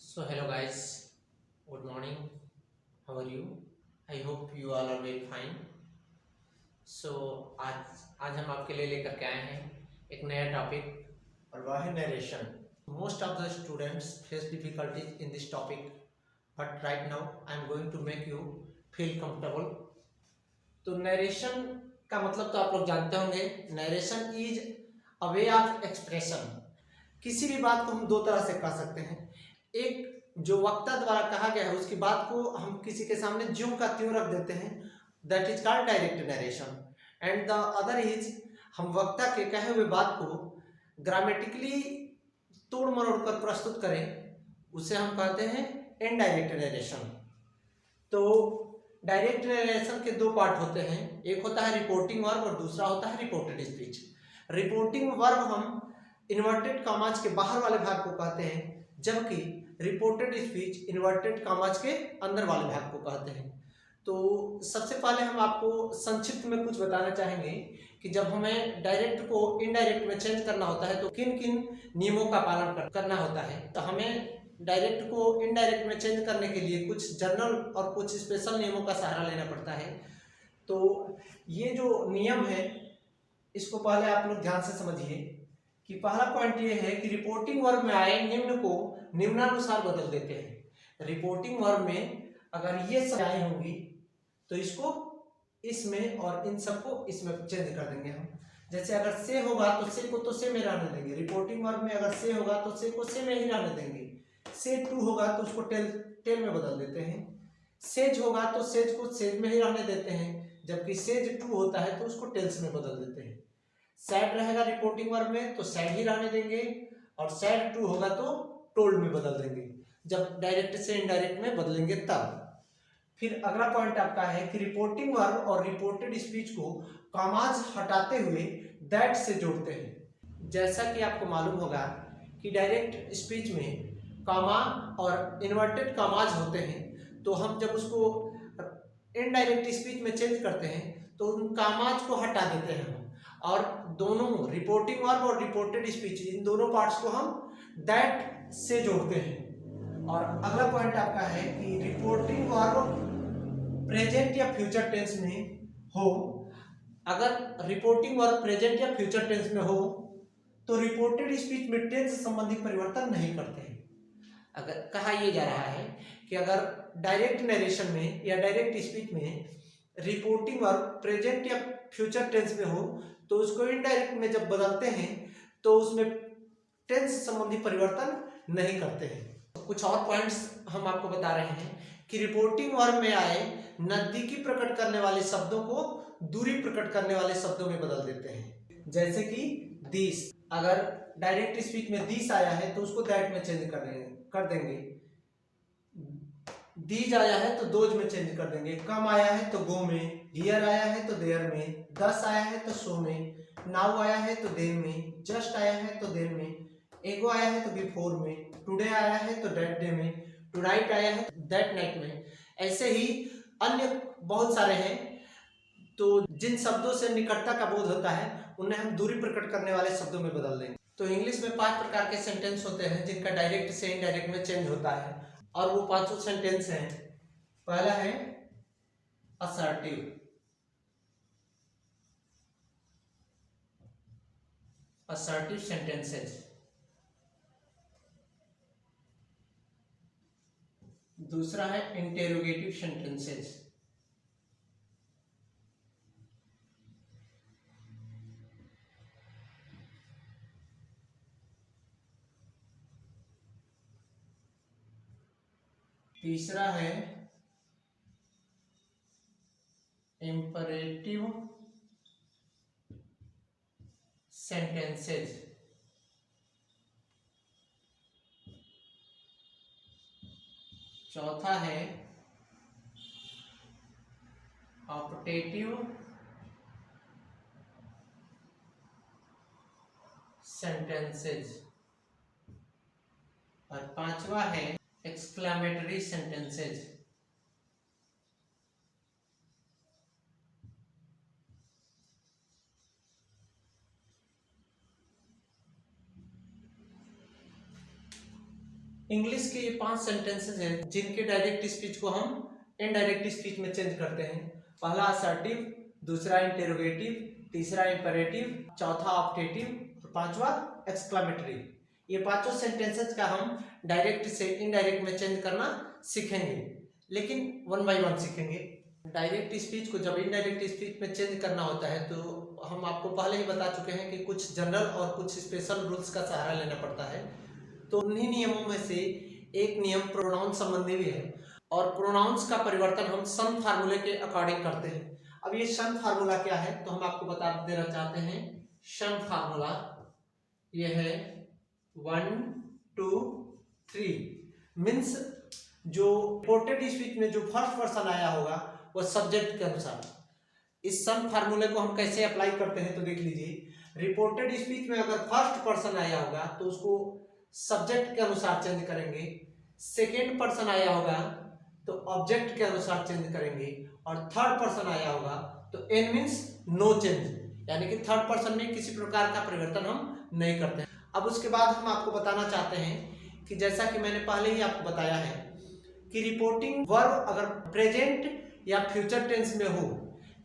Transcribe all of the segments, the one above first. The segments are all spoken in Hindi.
So hello guys, good morning. How are you? I hope you all are very fine. So आज आज हम आपके लिए लेकर के आए हैं एक नया टॉपिक और वह है narration. Most of the students face difficulties in this topic, but right now I am going to make you feel comfortable. तो नरेशन का मतलब तो आप लोग जानते होंगे. Narration is a way of expression. किसी भी बात को हम दो तरह से कह सकते हैं. एक जो वक्ता द्वारा कहा गया है उसकी बात को हम किसी के सामने ज्यों का त्यों रख देते हैं, that is called direct narration. And the other is हम वक्ता के कहे हुए बात को ग्रामेटिकली तोड़ मरोड़ कर प्रस्तुत करें, उसे हम कहते हैं इनडायरेक्ट नरेशन. तो डायरेक्ट नरेशन के दो पार्ट होते हैं. एक होता है रिपोर्टिंग वर्ब और दूसरा होता है रिपोर्टेड स्पीच. रिपोर्टिंग वर्ब हम इन्वर्टेड कामाज के बाहर वाले भाग को कहते हैं, जबकि रिपोर्टेड स्पीच इन्वर्टेड कामाज के अंदर वाले भाग को कहते हैं. तो सबसे पहले हम आपको संक्षिप्त में कुछ बताना चाहेंगे कि जब हमें डायरेक्ट को इनडायरेक्ट में चेंज करना होता है तो किन किन नियमों का पालन करना होता है. तो हमें डायरेक्ट को इनडायरेक्ट में चेंज करने के लिए कुछ जनरल और कुछ स्पेशल नियमों का सहारा लेना पड़ता है. तो ये जो नियम है इसको पहले आप लोग ध्यान से समझिए कि पहला पॉइंट ये है कि रिपोर्टिंग वर्ब में आए निम्न को निम्नानुसार बदल देते हैं. रिपोर्टिंग वर्ब में अगर ये सब आई होंगी तो इसको इसमें और इन सबको इसमें चेंज कर देंगे हम. जैसे अगर से होगा तो से को तो से में रहने देंगे. रिपोर्टिंग वर्ब में अगर से होगा तो से को से में ही रहने देंगे. से टू होगा तो उसको टेल में बदल देते हैं. सेज होगा तो सेज को सेज में ही रहने देते हैं, जबकि सेज टू होता है तो उसको टेल्स में बदल देते हैं. सैड रहेगा रिपोर्टिंग वर्ब में तो सैड ही रहने देंगे, और सैड टू होगा तो टोल्ड में बदल देंगे. जब डायरेक्ट से इनडायरेक्ट में बदलेंगे तब. फिर अगला पॉइंट आपका है कि रिपोर्टिंग वर्ब और रिपोर्टेड स्पीच को कामाज हटाते हुए दैट से जोड़ते हैं. जैसा कि आपको मालूम होगा कि डायरेक्ट स्पीच में कामा और इन्वर्टेड कामाज होते हैं, तो हम जब उसको इनडायरेक्ट स्पीच में चेंज करते हैं तो उन कामाज को हटा देते हैं हम, और दोनों रिपोर्टिंग वर्ब और रिपोर्टेड स्पीच इन दोनों पार्ट्स को हम दैट से जोड़ते हैं. और अगला पॉइंट आपका है कि रिपोर्टिंग वर्ब प्रेजेंट या फ्यूचर टेंस में हो. अगर रिपोर्टिंग वर्ब प्रेजेंट या फ्यूचर टेंस में हो तो रिपोर्टेड स्पीच में टेंस संबंधी परिवर्तन नहीं करते हैं. अगर कहा यह जा रहा है कि अगर डायरेक्ट नरेशन में या डायरेक्ट स्पीच में रिपोर्टिंग वर्ब प्रेजेंट या फ्यूचर टेंस में हो तो उसको इनडायरेक्ट में जब बदलते हैं तो उसमें टेंस संबंधी परिवर्तन नहीं करते हैं. कुछ और पॉइंट्स हम आपको बता रहे हैं कि रिपोर्टिंग वर्ब में आए नजदीकी प्रकट करने वाले शब्दों को दूरी प्रकट करने वाले शब्दों में बदल देते हैं. जैसे कि दिस, अगर डायरेक्ट स्पीच में दिस आया है तो उसको दैट में चेंज कर देंगे. दीज आया है तो दोज में चेंज कर देंगे. कम आया है तो गो में, हियर आया है तो देयर में, दस आया है तो सो में, नाउ आया है तो देन में, जस्ट आया है तो देन में, एगो आया है तो बिफोर में, टुडे आया है तो दैट डे में, टुनाइट आया है दैट नाइट में. ऐसे ही अन्य बहुत सारे हैं. तो जिन शब्दों से निकटता का बोध होता है उन्हें हम दूरी प्रकट करने वाले शब्दों में बदल देंगे. तो इंग्लिश में 5 प्रकार के सेंटेंस होते हैं जिनका डायरेक्ट से इनडायरेक्ट में चेंज होता है, और वो 5 सेंटेंस हैं. पहला है असर्टिव. Assertive sentences. दूसरा है इंटेरोगेटिव सेंटेंसेस. तीसरा है इंपरेटिव सेंटेंसेस. चौथा है ऑप्टेटिव सेंटेंसेस. और पांचवा है एक्सक्लेमेटरी सेंटेंसेस. इंग्लिश के ये 5 सेंटेंसेस हैं जिनके डायरेक्ट स्पीच को हम इनडायरेक्ट स्पीच में चेंज करते हैं। पहला असर्टिव, दूसरा इंटेरोगेटिव, तीसरा इंपेरेटिव, चौथा ऑप्टेटिव और पांचवा एक्सक्लेमेटरी। ये पांचों सेंटेंसेस का हम डायरेक्ट से इनडायरेक्ट में चेंज करना सीखेंगे, लेकिन वन बाय वन सीखेंगे। डायरेक्ट स्पीच को जब इनडायरेक्ट स्पीच में चेंज करना होता है तो हम आपको पहले ही बता चुके हैं कि कुछ जनरल और कुछ स्पेशल रूल्स का सहारा लेना पड़ता है। तो उन्हीं नियमों में से एक नियम प्रोनाउन संबंधी भी है, और प्रोनाउंस का परिवर्तन हम सन फार्मूले के अकॉर्डिंग करते हैं। अब ये सन फार्मूला क्या है तो हम आपको बता देना चाहते हैं। सन फार्मूला ये है 1 2 3 मीन्स जो रिपोर्टेड स्पीच में जो फर्स्ट पर्सन आया होगा वो सब्जेक्ट के अनुसार। इस सन फार्मूले को हम कैसे अप्लाई करते हैं तो देख लीजिए। रिपोर्टेड स्पीच में अगर फर्स्ट पर्सन आया होगा तो उसको सब्जेक्ट के अनुसार चेंज करेंगे, सेकेंड पर्सन आया होगा तो ऑब्जेक्ट के अनुसार चेंज करेंगे, और थर्ड पर्सन आया होगा तो एन मीन्स नो चेंज, यानी कि थर्ड पर्सन में किसी प्रकार का परिवर्तन हम नहीं करते हैं। अब उसके बाद हम आपको बताना चाहते हैं कि जैसा कि मैंने पहले ही आपको बताया है कि रिपोर्टिंग वर्ब अगर प्रेजेंट या फ्यूचर टेंस में हो,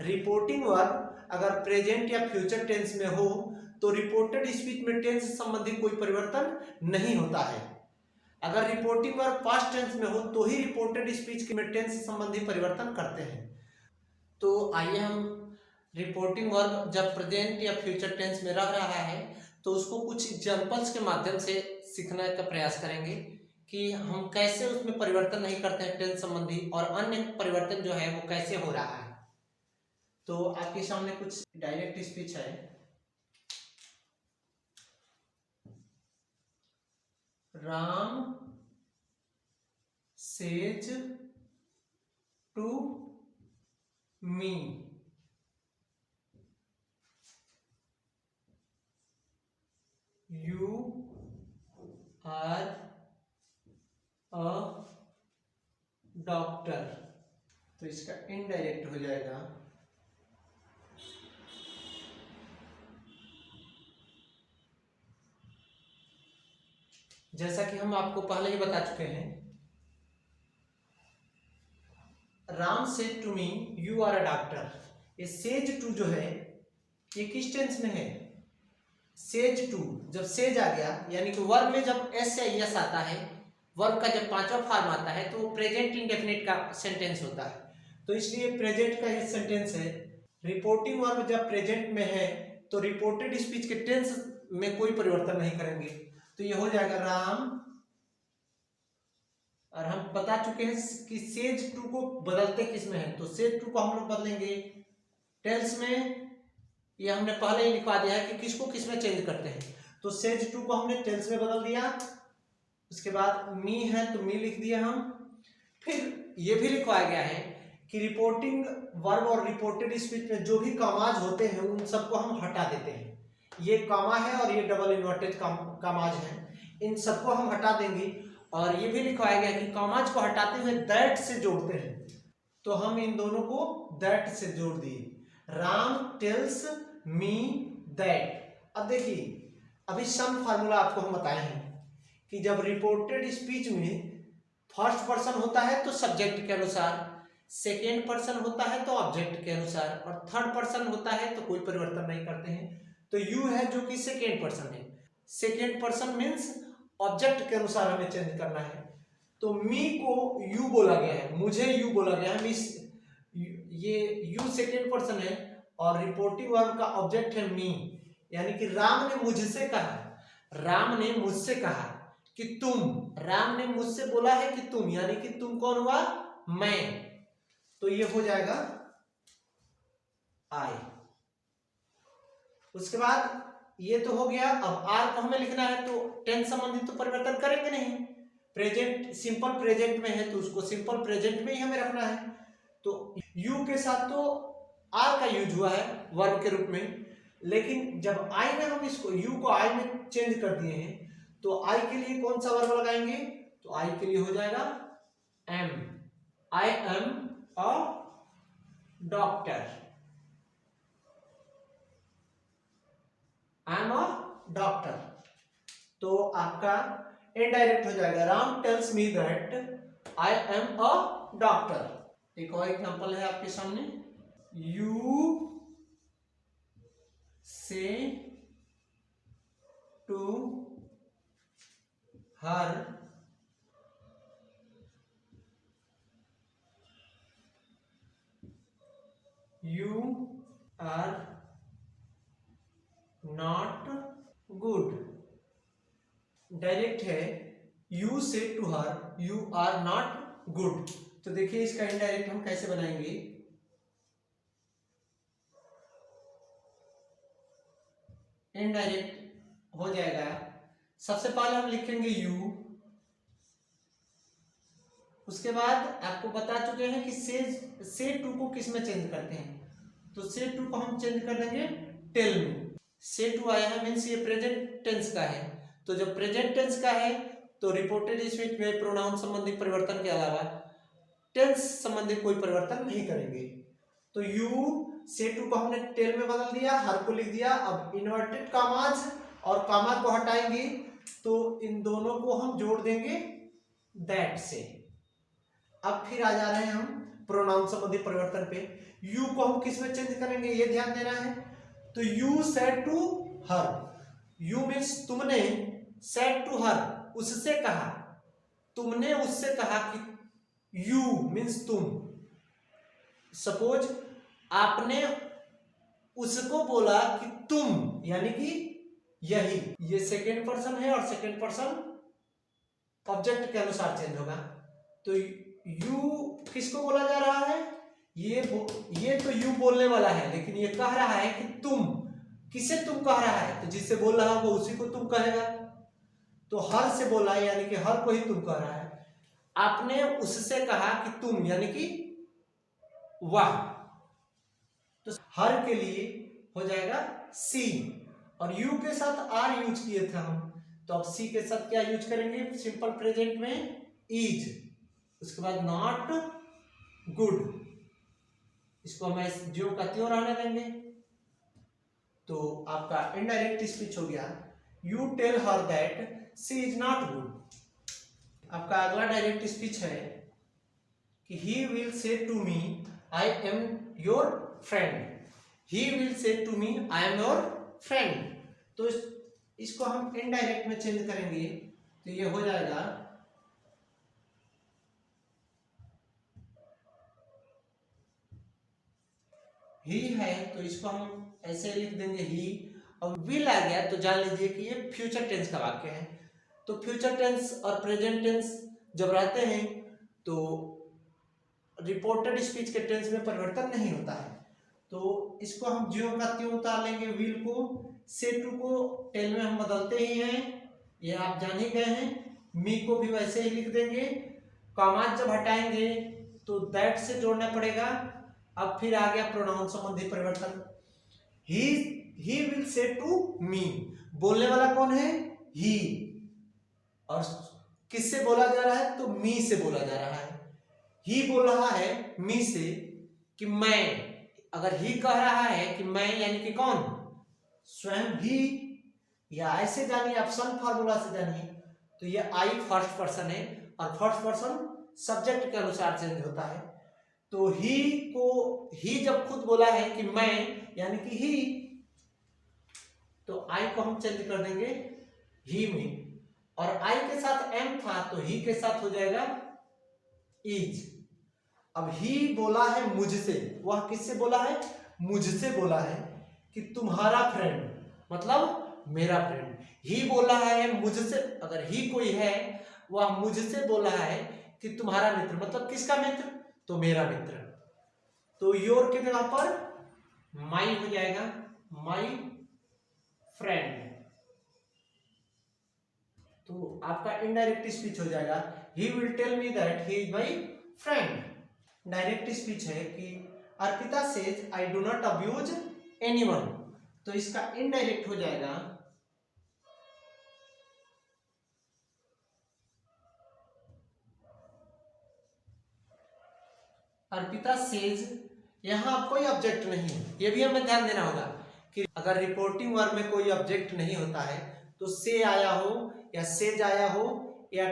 रिपोर्टिंग वर्ब अगर प्रेजेंट या फ्यूचर टेंस में हो तो रिपोर्टेड स्पीच में टेंस संबंधी कोई परिवर्तन नहीं होता है। अगर रिपोर्टिंग वर्ब पास्ट टेंस में हो तो ही रिपोर्टेड स्पीच में टेंस संबंधी परिवर्तन करते हैं। तो आइए हम रिपोर्टिंग वर्ब जब प्रेजेंट या फ्यूचर टेंस में रह रहा है तो उसको कुछ एग्जांपल्स के माध्यम से सीखने का प्रयास करेंगे कि हम कैसे उसमें परिवर्तन नहीं करते हैं टेंस संबंधी, और अन्य परिवर्तन जो है वो कैसे हो रहा है। तो आपके सामने कुछ डायरेक्ट स्पीच है। Ram says to me, you are a doctor. तो इसका इनडायरेक्ट हो जाएगा जैसा कि हम आपको पहले ही बता चुके हैं। Ram said to me you are a doctor. ये सेज टू जो है ये किस टेंस में है? Says to. जब सेज आ गया यानी कि वर्ब में जब एस या यस आता है, वर्ब का जब पांचवा फॉर्म आता है तो वो प्रेजेंट इंडेफिनिट का सेंटेंस होता है, तो इसलिए प्रेजेंट का ये सेंटेंस है। रिपोर्टिंग वर्ब जब प्रेजेंट में है तो रिपोर्टेड स्पीच के टेंस में कोई परिवर्तन नहीं करेंगे, तो ये हो जाएगा राम। और हम बता चुके हैं कि सेज टू को बदलते किस में है, तो सेज टू को हम लोग बदलेंगे टेल्स में। ये हमने पहले ही लिखवा दिया है कि किसको किस में चेंज करते हैं। तो सेज टू को हमने टेल्स में बदल दिया। उसके बाद मी है तो मी लिख दिया हम। फिर ये भी लिखवाया गया है कि रिपोर्टिंग वर्ब और रिपोर्टेड स्पीच में जो भी कामाज होते हैं उन सबको हम हटा देते हैं। ये कामा है और ये डबल इन्वर्टेड कामाज है, इन सबको हम हटा देंगे। और ये भी लिखवाया गया कि कामाज को हटाते हुए दैट से जोड़ते हैं, तो हम इन दोनों को दैट से जोड़ दिए। Ram tells me that. अब देखिए अभी सम फार्मूला आपको हम बताए हैं कि जब रिपोर्टेड स्पीच में फर्स्ट पर्सन होता है तो सब्जेक्ट के अनुसार, सेकेंड पर्सन होता है तो ऑब्जेक्ट के अनुसार, और थर्ड पर्सन होता है तो कोई परिवर्तन नहीं करते हैं। तो यू है जो कि सेकेंड पर्सन है, सेकेंड पर्सन मीन्स ऑब्जेक्ट के अनुसार हमें चेंज करना है। तो मी को यू बोला गया है, मुझे यू बोला गया है, मिस ये यू सेकेंड पर्सन है और रिपोर्टिंग वर्ब का ऑब्जेक्ट है मी, यानी कि राम ने मुझसे कहा, राम ने मुझसे कहा कि तुम, राम ने मुझसे बोला है कि तुम, यानी कि तुम कौन हुआ? मैं। तो ये हो जाएगा आई। उसके बाद ये तो हो गया। अब आर को हमें लिखना है तो टेंस संबंधित तो परिवर्तन करेंगे नहीं। प्रेजेंट सिंपल प्रेजेंट में है तो उसको सिंपल प्रेजेंट में ही हमें रखना है। तो यू के साथ तो आर का यूज हुआ है वर्ब के रूप में, लेकिन जब आई में हम इसको यू को आई में चेंज कर दिए हैं तो आई के लिए कौन सा वर्ब लगाएंगे? तो आई के लिए हो जाएगा am. I am a doctor, I am a doctor. तो आपका इनडायरेक्ट हो जाएगा। Ram tells me that I am a doctor. एक और एग्जांपल है आपके सामने, you say to her you are not good. Direct है, you say to her you are not good. तो देखिए इसका इनडायरेक्ट हम कैसे बनाएंगे। इनडायरेक्ट हो जाएगा, सबसे पहले हम लिखेंगे यू, उसके बाद आपको बता चुके हैं कि से टू को किस में चेंज करते हैं, तो से टू को हम चेंज कर देंगे टेल में। से टू आया है मीन्स ये प्रेजेंट टेंस का है, तो जब प्रेजेंट टेंस का है तो रिपोर्टेड स्पीच में प्रोनाउन संबंधी परिवर्तन के अलावा टेंस संबंधी कोई परिवर्तन नहीं करेंगे। तो यू से टू को हमने टेल में बदल दिया, हर को लिख दिया। अब इन्वर्टेड कामाज और कामा को हटाएंगे तो इन दोनों को हम जोड़ देंगे दैट से। अब फिर आ जा रहे हैं हम प्रोनाउन संबंधी परिवर्तन पे। यू को हम किस में चेंज करेंगे ये ध्यान देना है। तो you said to her, you means तुमने, सेड टू हर उससे कहा, तुमने उससे कहा कि यू मीन्स तुम। सपोज आपने उसको बोला कि तुम, यानी कि यही, ये सेकेंड पर्सन है और सेकेंड पर्सन ऑब्जेक्ट के अनुसार चेंज होगा। तो यू किसको बोला जा रहा है, ये तो यू बोलने वाला है, लेकिन ये कह रहा है कि तुम, किसे तुम कह रहा है, तो जिससे बोल रहा होगा उसी को तुम कहेगा। तो हर से बोला यानी कि हर को ही तुम कह रहा है। आपने उससे कहा कि तुम, यानी कि वह, तो हर के लिए हो जाएगा सी, और यू के साथ आर यूज किए थे हम, तो अब सी के साथ क्या यूज करेंगे, सिंपल प्रेजेंट में इज, उसके बाद नॉट गुड, इसको हम जो का त्यों रहने देंगे। तो आपका इनडायरेक्ट स्पीच हो गया, you tell her that she is not good. आपका अगला डायरेक्ट स्पीच है कि he will say to me I am your friend, he will say to me I am your friend. तो इसको हम इनडायरेक्ट में चेंज करेंगे तो ये हो जाएगा, ही है तो इसको हम ऐसे लिख देंगे ही, और विल आ गया तो जान लीजिए कि ये फ्यूचर टेंस का वाक्य है। तो फ्यूचर टेंस और प्रेजेंट टेंस जब रहते हैं तो रिपोर्टेड स्पीच के टेंस में परिवर्तन नहीं होता है। तो इसको हम ज्यों का त्यों उतार लेंगे, विल को से टू को टेल में हम बदलते ही हैं, ये आप जान ही गए हैं। मी को भी वैसे ही लिख देंगे, कॉमा जब हटाएंगे तो दैट से जोड़ना पड़ेगा। अब फिर आ गया प्रोनाउन संबंधी परिवर्तन, ही विल से टू मी, बोलने वाला कौन है, ही, और किससे बोला जा रहा है, तो मी से बोला जा रहा है। ही बोल रहा है मी से कि मैं, अगर ही कह रहा है कि मैं यानी कि कौन, स्वयं ही, या ऐसे जानिए आप सन फार्मूला से जानिए तो ये आई फर्स्ट पर्सन है और फर्स्ट पर्सन सब्जेक्ट के अनुसार चेंज होता है। तो ही को, ही जब खुद बोला है कि मैं यानी कि ही, तो आई को हम चेंज कर देंगे ही में, और आई के साथ एम था तो ही के साथ हो जाएगा इज। अब ही बोला है मुझसे, वह किससे बोला है, मुझसे बोला है कि तुम्हारा फ्रेंड, मतलब मेरा फ्रेंड। ही बोला है मुझसे, अगर ही कोई है वह मुझसे बोला है कि तुम्हारा मित्र, मतलब किसका मित्र, तो मेरा मित्र। तो योर के जगह पर माई हो जाएगा, माई फ्रेंड। तो आपका इनडायरेक्ट स्पीच हो जाएगा, he will tell me that he is my friend. Direct speech है कि Arpita says I do not abuse anyone, तो इसका इनडायरेक्ट हो जाएगा, अर्पिता सेज, यहां कोई ऑब्जेक्ट नहीं है, ये भी हमें ध्यान देना होगा कि अगर रिपोर्टिंग वर्ब में कोई ऑब्जेक्ट नहीं होता है तो से आया हो या सेज आया हो या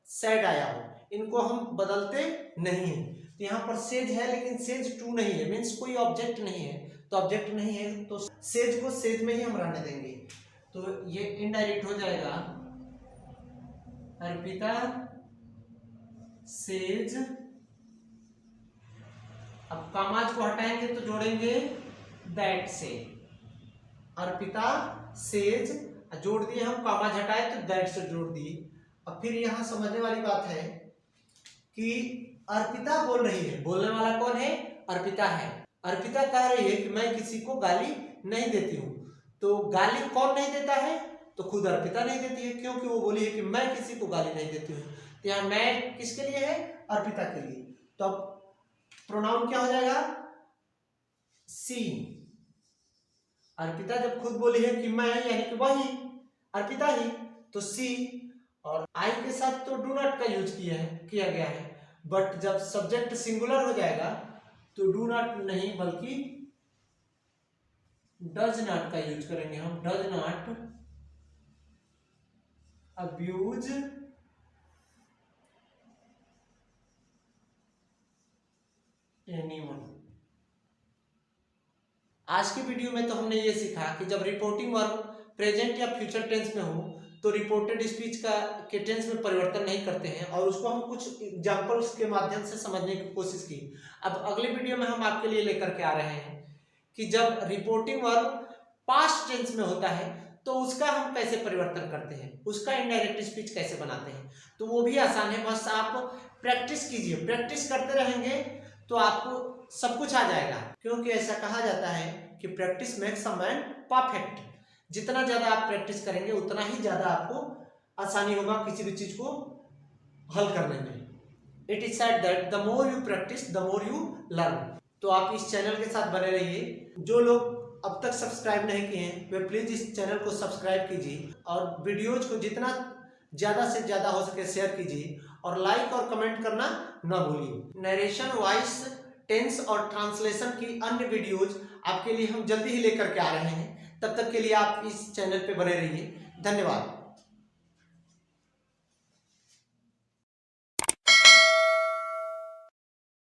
सैड आया हो, इनको हम बदलते नहीं है। तो यहाँ पर सेज है लेकिन सेज टू नहीं है, मीन्स कोई ऑब्जेक्ट नहीं है, तो ऑब्जेक्ट नहीं है तो सेज को सेज में ही हम रहने देंगे। तो ये इनडायरेक्ट हो जाएगा अर्पिता सेज। अब कामाज को हटाएंगे तो जोड़ेंगे दैट से। अर्पिता सेज जोड़ दिए हम, कामाज हटाए तो दैट से जोड़ दिए। अब फिर यहां समझने वाली बात है कि अर्पिता बोल रही है, बोलने वाला कौन है? अर्पिता है। अर्पिता कह रही है कि मैं किसी को गाली नहीं देती हूँ। तो गाली कौन नहीं देता है? तो खुद अर्पिता नहीं देती है, क्योंकि वो बोली है कि मैं किसी को गाली नहीं देती हूँ। तो यहाँ मैं किसके लिए है? अर्पिता के लिए। तो अब प्रोनाउन क्या हो जाएगा? सी। अर्पिता जब खुद बोली है कि मैं, यानी कि वही अर्पिता ही, तो सी। और आई के साथ तो डू नॉट का यूज किया गया है, बट जब सब्जेक्ट सिंगुलर हो जाएगा तो डू नॉट नहीं बल्कि डज नॉट का यूज करेंगे हम। Does not abuse anyone. आज की वीडियो में तो हमने ये सीखा कि जब रिपोर्टिंग वर्ब प्रेजेंट या फ्यूचर टेंस में हो तो रिपोर्टेड स्पीच के टेंस में परिवर्तन नहीं करते हैं, और उसको हम कुछ एग्जांपल्स के माध्यम से समझने की कोशिश की। अब अगले वीडियो में हम आपके लिए लेकर के आ रहे हैं कि जब रिपोर्टिंग वर्ब पास्ट टेंस में होता है तो उसका हम कैसे परिवर्तन करते हैं, उसका इनडायरेक्ट स्पीच कैसे बनाते हैं। तो वो भी आसान है, बस आप प्रैक्टिस कीजिए। प्रैक्टिस करते रहेंगे तो आपको सब कुछ आ जाएगा, क्योंकि ऐसा कहा जाता है कि practice makes a man perfect. जितना ज्यादा आप प्रैक्टिस करेंगे उतना ही ज्यादा आपको आसानी होगा किसी भी चीज को हल करने में। It is said that the more you practice the more you learn. तो आप इस चैनल के साथ बने रहिए। जो लोग अब तक सब्सक्राइब नहीं किए हैं वे प्लीज इस चैनल को सब्सक्राइब कीजिए, और वीडियोज को जितना ज्यादा से ज्यादा हो सके शेयर कीजिए, और लाइक और कमेंट करना न भूलिए। नरेशन, वॉइस, टेंस और ट्रांसलेशन की अन्य वीडियोज आपके लिए हम जल्दी ही लेकर के आ रहे हैं। तब तक के लिए आप इस चैनल पे बने रहिए। धन्यवाद।